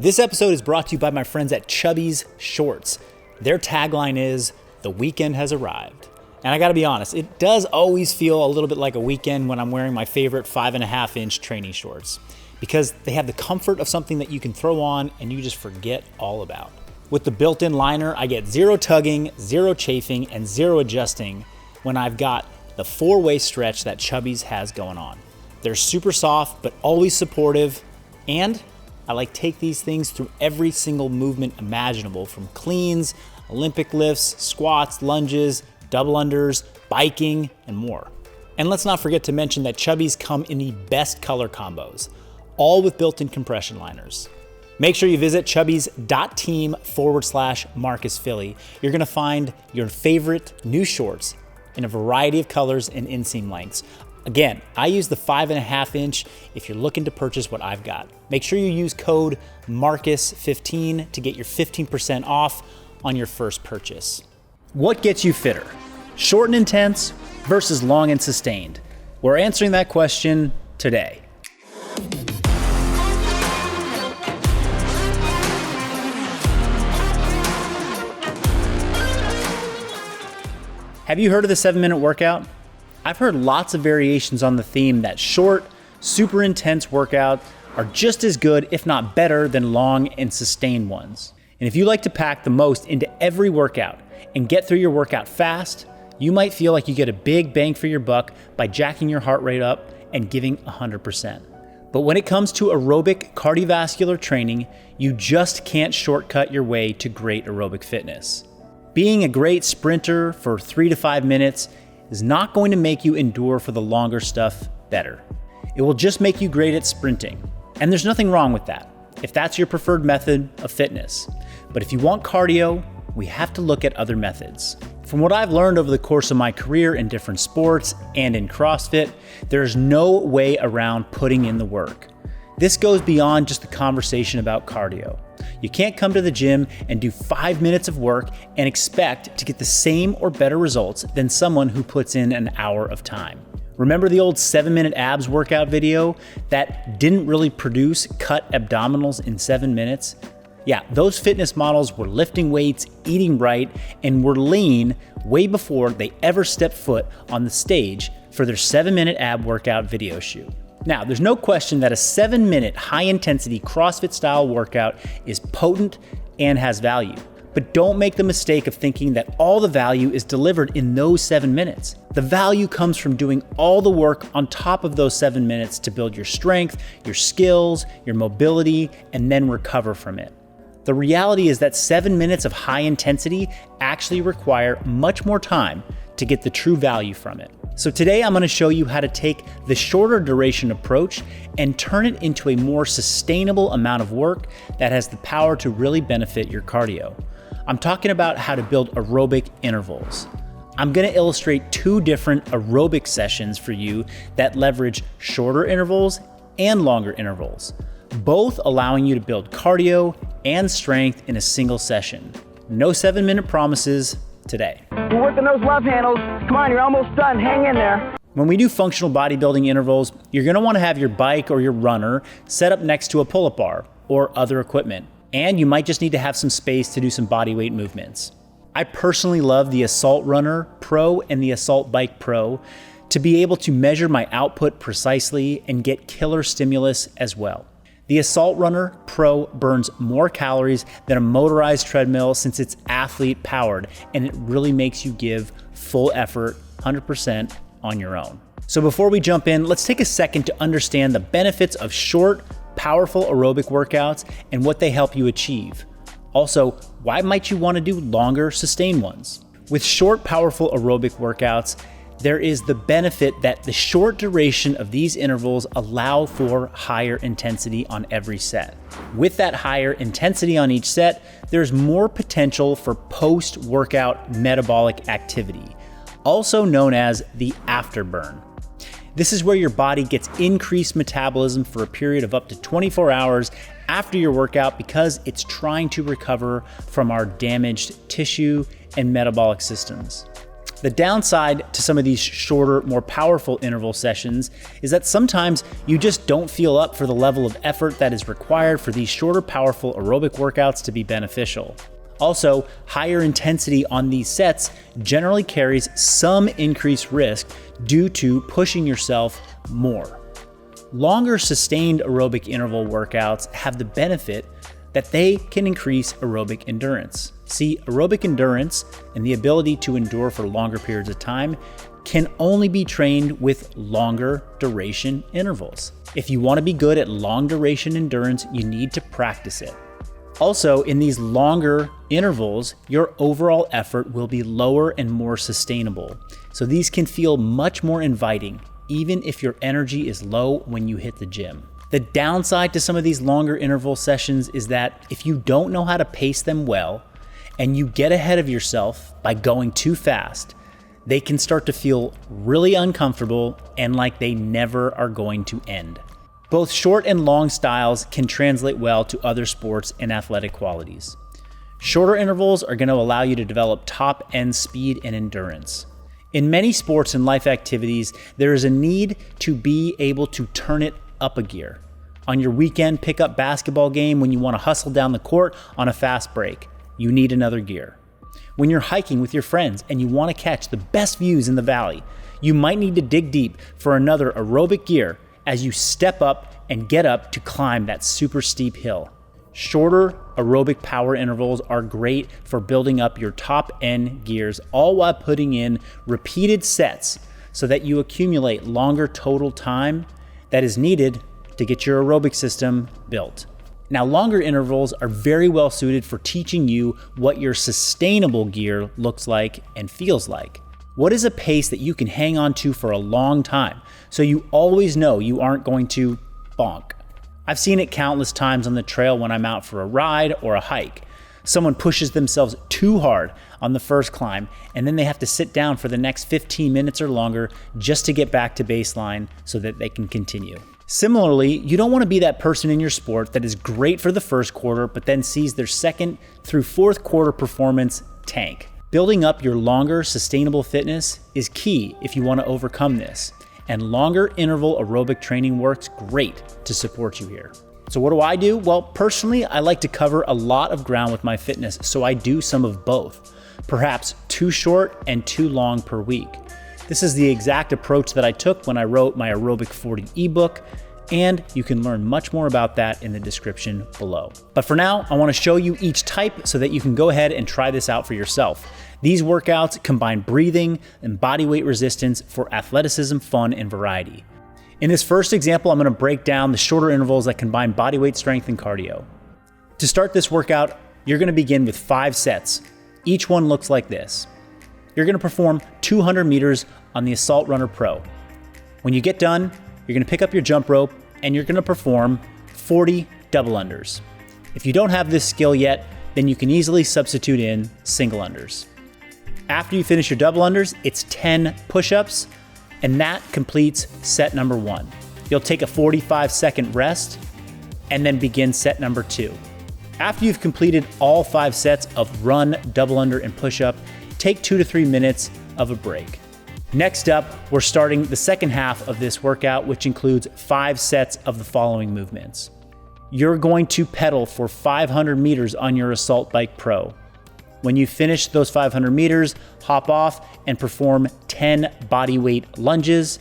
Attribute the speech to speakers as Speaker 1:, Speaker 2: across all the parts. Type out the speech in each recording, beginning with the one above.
Speaker 1: This episode is brought to you by my friends at Chubby's Shorts. Their tagline is, "The weekend has arrived." And I gotta be honest, it does always feel a little bit like a weekend when I'm wearing my favorite 5.5-inch training shorts, because they have the comfort of something that you can throw on and you just forget all about. With the built-in liner, I get zero tugging, zero chafing, and zero adjusting when I've got the 4-way stretch that Chubby's has going on. They're super soft, but always supportive, and I take these things through every single movement imaginable, from cleans, Olympic lifts, squats, lunges, double unders, biking, and more. And let's not forget to mention that Chubby's come in the best color combos, all with built-in compression liners. Make sure you visit chubbys.team/Marcus Philly. You're gonna find your favorite new shorts in a variety of colors and inseam lengths. Again, I use the 5.5-inch if you're looking to purchase what I've got. Make sure you use code MARCUS15 to get your 15% off on your first purchase. What gets you fitter? Short and intense versus long and sustained? We're answering that question today. Have you heard of the 7-minute workout? I've heard lots of variations on the theme that short, super intense workouts are just as good, if not better, than long and sustained ones. And if you like to pack the most into every workout and get through your workout fast, you might feel like you get a big bang for your buck by jacking your heart rate up and giving 100%. But when it comes to aerobic cardiovascular training, you just can't shortcut your way to great aerobic fitness. Being a great sprinter for 3 to 5 minutes is not going to make you endure for the longer stuff better. It will just make you great at sprinting. And there's nothing wrong with that, if that's your preferred method of fitness. But if you want cardio, we have to look at other methods. From what I've learned over the course of my career in different sports and in CrossFit, there's no way around putting in the work. This goes beyond just the conversation about cardio. You can't come to the gym and do 5 minutes of work and expect to get the same or better results than someone who puts in an hour of time. Remember the old 7-minute abs workout video that didn't really produce cut abdominals in 7 minutes? Yeah, those fitness models were lifting weights, eating right, and were lean way before they ever stepped foot on the stage for their 7-minute ab workout video shoot. Now, there's no question that a 7-minute high-intensity CrossFit-style workout is potent and has value. But don't make the mistake of thinking that all the value is delivered in those 7 minutes. The value comes from doing all the work on top of those 7 minutes to build your strength, your skills, your mobility, and then recover from it. The reality is that 7 minutes of high intensity actually require much more time to get the true value from it. So today I'm going to show you how to take the shorter duration approach and turn it into a more sustainable amount of work that has the power to really benefit your cardio. I'm talking about how to build aerobic intervals. I'm going to illustrate 2 different aerobic sessions for you that leverage shorter intervals and longer intervals, both allowing you to build cardio and strength in a single session. No 7-minute promises today.
Speaker 2: You're working those love handles. Come on, you're almost done. Hang in there.
Speaker 1: When we do functional bodybuilding intervals, you're going to want to have your bike or your runner set up next to a pull-up bar or other equipment. And you might just need to have some space to do some bodyweight movements. I personally love the AssaultRunner Pro and the Assault Bike Pro to be able to measure my output precisely and get killer stimulus as well. The AssaultRunner Pro burns more calories than a motorized treadmill since it's athlete powered, and it really makes you give full effort, 100% on your own. So before we jump in, let's take a second to understand the benefits of short, powerful aerobic workouts and what they help you achieve. Also, why might you want to do longer, sustained ones? With short, powerful aerobic workouts, there is the benefit that the short duration of these intervals allow for higher intensity on every set. With that higher intensity on each set, there's more potential for post-workout metabolic activity, also known as the afterburn. This is where your body gets increased metabolism for a period of up to 24 hours after your workout because it's trying to recover from our damaged tissue and metabolic systems. The downside to some of these shorter, more powerful interval sessions is that sometimes you just don't feel up for the level of effort that is required for these shorter, powerful aerobic workouts to be beneficial. Also, higher intensity on these sets generally carries some increased risk due to pushing yourself more. Longer sustained aerobic interval workouts have the benefit that they can increase aerobic endurance. See, aerobic endurance and the ability to endure for longer periods of time can only be trained with longer duration intervals. If you want to be good at long duration endurance, you need to practice it. Also, in these longer intervals, your overall effort will be lower and more sustainable. So these can feel much more inviting, even if your energy is low when you hit the gym. The downside to some of these longer interval sessions is that if you don't know how to pace them well, and you get ahead of yourself by going too fast, they can start to feel really uncomfortable and like they never are going to end. Both short and long styles can translate well to other sports and athletic qualities. Shorter intervals are going to allow you to develop top-end speed and endurance. In many sports and life activities, there is a need to be able to turn it up a gear. On your weekend pickup basketball game, when you want to hustle down the court on a fast break, you need another gear. When you're hiking with your friends and you want to catch the best views in the valley, you might need to dig deep for another aerobic gear as you step up and get up to climb that super steep hill. Shorter aerobic power intervals are great for building up your top end gears, all while putting in repeated sets so that you accumulate longer total time that is needed to get your aerobic system built. Now, longer intervals are very well suited for teaching you what your sustainable gear looks like and feels like. What is a pace that you can hang on to for a long time so you always know you aren't going to bonk? I've seen it countless times on the trail when I'm out for a ride or a hike. Someone pushes themselves too hard on the first climb, and then they have to sit down for the next 15 minutes or longer just to get back to baseline so that they can continue. Similarly, you don't want to be that person in your sport that is great for the first quarter, but then sees their second through fourth quarter performance tank. Building up your longer, sustainable fitness is key if you want to overcome this, and longer interval aerobic training works great to support you here. So what do? Well, personally, I like to cover a lot of ground with my fitness, so I do some of both, perhaps too short and too long per week. This is the exact approach that I took when I wrote my Aerobic 40 ebook, and you can learn much more about that in the description below. But for now, I want to show you each type so that you can go ahead and try this out for yourself. These workouts combine breathing and body weight resistance for athleticism, fun, and variety. In this first example, I'm going to break down the shorter intervals that combine body weight strength and cardio. To start this workout, you're going to begin with 5 sets. Each one looks like this. You're going to perform 200 meters on the AssaultRunner Pro. When you get done, you're going to pick up your jump rope and you're going to perform 40 double unders. If you don't have this skill yet, then you can easily substitute in single unders. After you finish your double unders, it's 10 push-ups, and that completes set number 1. You'll take a 45-second rest and then begin set number 2. After you've completed all 5 sets of run, double under, and push-up, take 2 to 3 minutes of a break. Next up, we're starting the second half of this workout, which includes 5 sets of the following movements. You're going to pedal for 500 meters on your Assault Bike Pro. When you finish those 500 meters, hop off and perform 10 body weight lunges,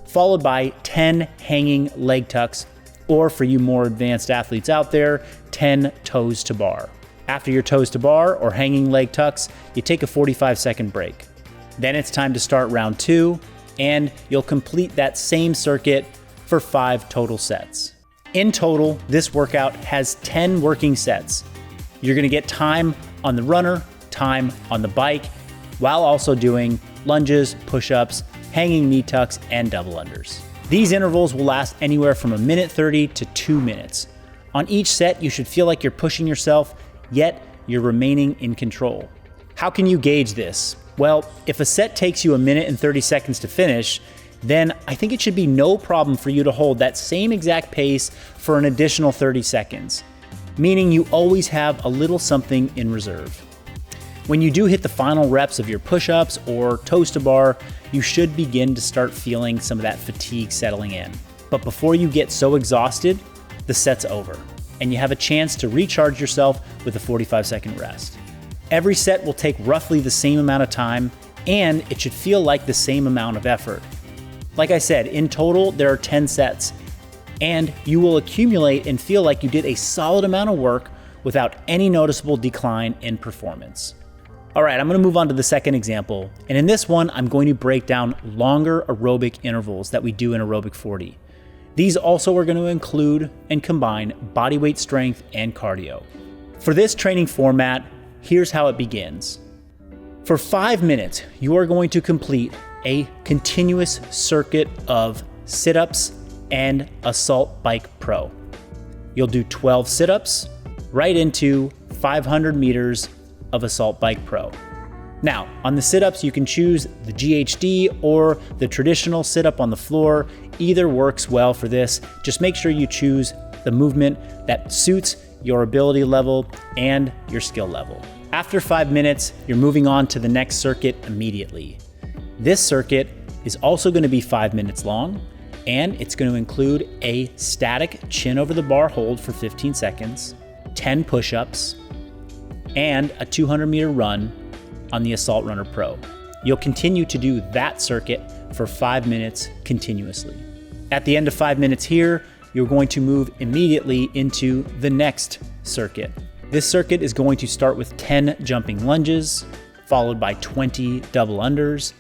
Speaker 1: followed by 10 hanging leg tucks, or for you more advanced athletes out there, 10 toes to bar. After your toes to bar or hanging leg tucks, you take a 45-second break. Then it's time to start round 2, and you'll complete that same circuit for 5 total sets. In total, this workout has 10 working sets. You're gonna get time on the runner, time on the bike, while also doing lunges, push-ups, hanging knee tucks, and double unders. These intervals will last anywhere from 1:30 to 2 minutes. On each set, you should feel like you're pushing yourself, yet you're remaining in control. How can you gauge this? Well, if a set takes you 1:30 seconds to finish, then I think it should be no problem for you to hold that same exact pace for an additional 30 seconds, meaning you always have a little something in reserve. When you do hit the final reps of your push-ups or toes to bar, you should begin to start feeling some of that fatigue settling in. But before you get so exhausted, the set's over, and you have a chance to recharge yourself with a 45-second rest. Every set will take roughly the same amount of time, and it should feel like the same amount of effort. Like I said, in total, there are 10 sets, and you will accumulate and feel like you did a solid amount of work without any noticeable decline in performance. All right, I'm gonna move on to the second example. And in this one, I'm going to break down longer aerobic intervals that we do in Aerobic 40. These also are gonna include and combine body weight strength and cardio. For this training format, here's how it begins. For 5 minutes, you are going to complete a continuous circuit of sit-ups and Assault Bike Pro. You'll do 12 sit-ups right into 500 meters of Assault Bike Pro. Now, on the sit-ups, you can choose the GHD or the traditional sit-up on the floor. Either works well for this. Just make sure you choose the movement that suits your ability level and your skill level. After 5 minutes, you're moving on to the next circuit immediately. This circuit is also going to be 5 minutes long, and it's going to include a static chin over the bar hold for 15 seconds, 10 push-ups, and a 200-meter run on the AssaultRunner Pro. You'll continue to do that circuit for 5 minutes continuously. At the end of 5 minutes here, you're going to move immediately into the next circuit. This circuit is going to start with 10 jumping lunges, followed by 20 double unders,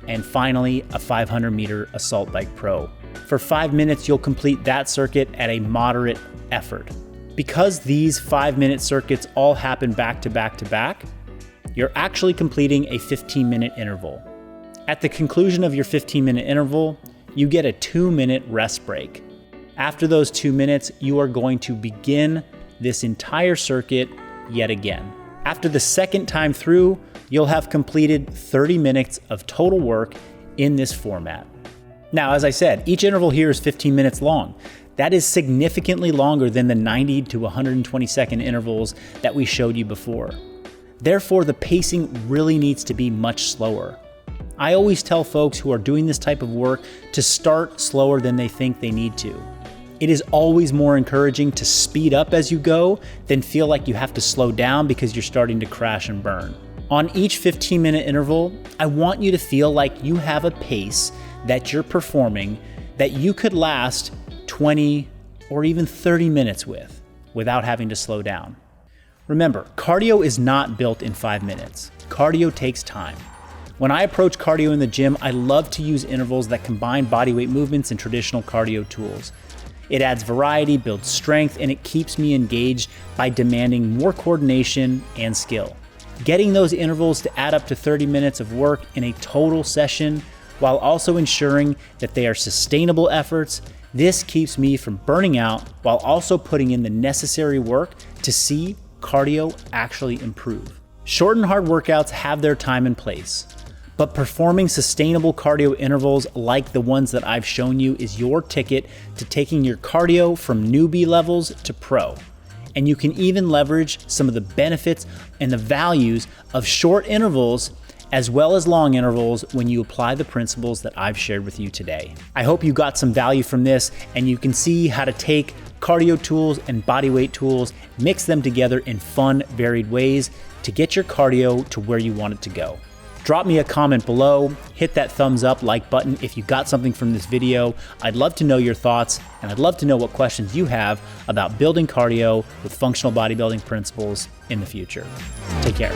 Speaker 1: and finally a 500-meter Assault Bike Pro. For 5 minutes, you'll complete that circuit at a moderate effort. Because these 5-minute circuits all happen back to back to back, you're actually completing a 15-minute interval. At the conclusion of your 15-minute interval, you get a 2-minute rest break. After those 2 minutes, you are going to begin this entire circuit yet again. After the second time through, you'll have completed 30 minutes of total work in this format. Now, as I said, each interval here is 15 minutes long. That is significantly longer than the 90 to 120 second intervals that we showed you before. Therefore, the pacing really needs to be much slower. I always tell folks who are doing this type of work to start slower than they think they need to. It is always more encouraging to speed up as you go than feel like you have to slow down because you're starting to crash and burn. On each 15-minute interval, I want you to feel like you have a pace that you're performing that you could last 20 or even 30 minutes without having to slow down. Remember, cardio is not built in 5 minutes. Cardio takes time. When I approach cardio in the gym, I love to use intervals that combine bodyweight movements and traditional cardio tools. It adds variety, builds strength, and it keeps me engaged by demanding more coordination and skill. Getting those intervals to add up to 30 minutes of work in a total session while also ensuring that they are sustainable efforts, this keeps me from burning out while also putting in the necessary work to see cardio actually improve. Short and hard workouts have their time and place, but performing sustainable cardio intervals like the ones that I've shown you is your ticket to taking your cardio from newbie levels to pro. And you can even leverage some of the benefits and the values of short intervals as well as long intervals when you apply the principles that I've shared with you today. I hope you got some value from this and you can see how to take cardio tools and bodyweight tools, mix them together in fun, varied ways to get your cardio to where you want it to go. Drop me a comment below, hit that thumbs up, like button if you got something from this video. I'd love to know your thoughts, and I'd love to know what questions you have about building cardio with functional bodybuilding principles in the future. Take care.